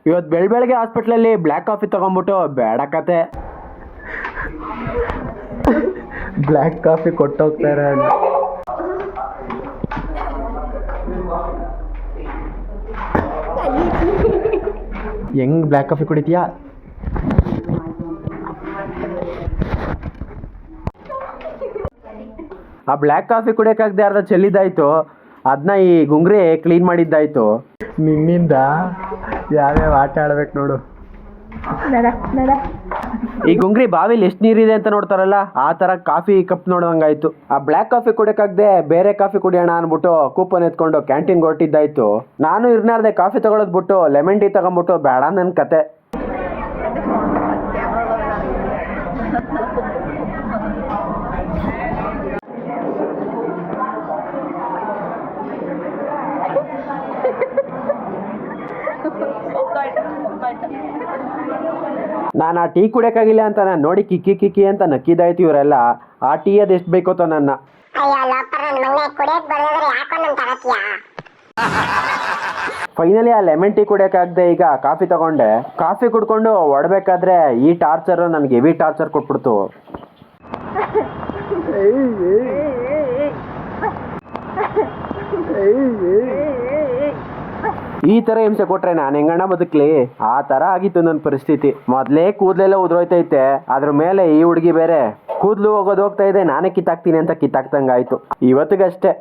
ಇವತ್ತು ಬೆಳಗ್ಗೆ ಹಾಸ್ಪಿಟ್ಲಲ್ಲಿ ಬ್ಲ್ಯಾಕ್ ಕಾಫಿ ತಗೊಂಡ್ಬಿಟ್ಟು ಬೇಡ ಕತೆ. ಬ್ಲ್ಯಾಕ್ ಕಾಫಿ ಕೊಟ್ಟೋಗ್ತಾರೆ. ಹೆಂಗ್ ಬ್ಲ್ಯಾಕ್ ಕಾಫಿ ಕುಡಿತೀಯಾ? ಆ ಬ್ಲ್ಯಾಕ್ ಕಾಫಿ ಕುಡಿಯೋಕ್ಕಾಗದೆ ಅರ್ಧ ಚೆಲ್ಲಿದ್ದಾಯ್ತು, ಅದನ್ನ ಈ ಗುಂಗ್ರಿ ಕ್ಲೀನ್ ಮಾಡಿದ್ದಾಯ್ತು. ನಿನ್ನಿಂದ ಯಾವ್ಯಾವ ಆಟ ಆಡ್ಬೇಕು ನೋಡು. ಈ ಗುಂಗ್ರಿ ಬಾವಿಲಿ ಎಷ್ಟು ನೀರಿದೆ ಅಂತ ನೋಡ್ತಾರಲ್ಲ, ಆ ಥರ ಕಾಫಿ ಕಪ್ ನೋಡೋಂಗಾಯ್ತು. ಆ ಬ್ಲ್ಯಾಕ್ ಕಾಫಿ ಕುಡಿಯೋಕ್ಕಾಗದೆ ಬೇರೆ ಕಾಫಿ ಕುಡಿಯೋಣ ಅಂದ್ಬಿಟ್ಟು ಕೂಪನ್ ಎತ್ಕೊಂಡು ಕ್ಯಾಂಟೀನ್ಗೆ ಹೊರಟಿದ್ದಾಯ್ತು. ನಾನು ಇರ್ನಾರ್ದೆ ಕಾಫಿ ತಗೊಳೋದು ಬಿಟ್ಟು ಲೆಮನ್ ಟೀ ತಗೊಂಡ್ಬಿಟ್ಟು ಬೇಡ ನನ್ನ ಕತೆ. ನಾನು ಆ ಟೀ ಕುಡಿಯೋಕ್ಕಾಗಿಲ್ಲ ಅಂತ ನಾನು ನೋಡಿ ಕಿಕ್ಕಿ ಕಿಕ್ಕಿ ಅಂತ ನಕ್ಕಿದಾಯ್ತು ಇವರೆಲ್ಲ. ಆ ಟೀ ಅದು ಎಷ್ಟು ಬೇಕೋತೋ ನನ್ನ. ಫೈನಲಿ ಆ ಲೆಮನ್ ಟೀ ಕುಡಿಯೋಕ್ಕಾಗದೆ ಈಗ ಕಾಫಿ ತಗೊಂಡೆ. ಕಾಫಿ ಕುಡ್ಕೊಂಡು ಹೊಡ್ಬೇಕಾದ್ರೆ ಈ ಟಾರ್ಚರು ನನಗೆ ಹೆವಿ ಟಾರ್ಚರ್ ಕೊಟ್ಬಿಡ್ತು. ಈ ಥರ ಹಿಂಸೆ ಕೊಟ್ರೆ ನಾನು ಹೆಂಗಣ್ಣ ಬದುಕಲಿ? ಆ ಥರ ಆಗಿತ್ತು ನನ್ನ ಪರಿಸ್ಥಿತಿ. ಮೊದಲೇ ಕೂದಲೆಲ್ಲ ಉದುರೋಯ್ತೈತೆ, ಅದ್ರ ಮೇಲೆ ಈ ಹುಡುಗಿ ಬೇರೆ ಕೂದಲು ಹೋಗೋದು ಹೋಗ್ತಾ ಇದೆ, ನಾನೇ ಕಿತ್ತಾಕ್ತೀನಿ ಅಂತ ಕಿತ್ತಾಕ್ತಂಗಾಯ್ತು. ಇವತ್ತಿಗಷ್ಟೇ.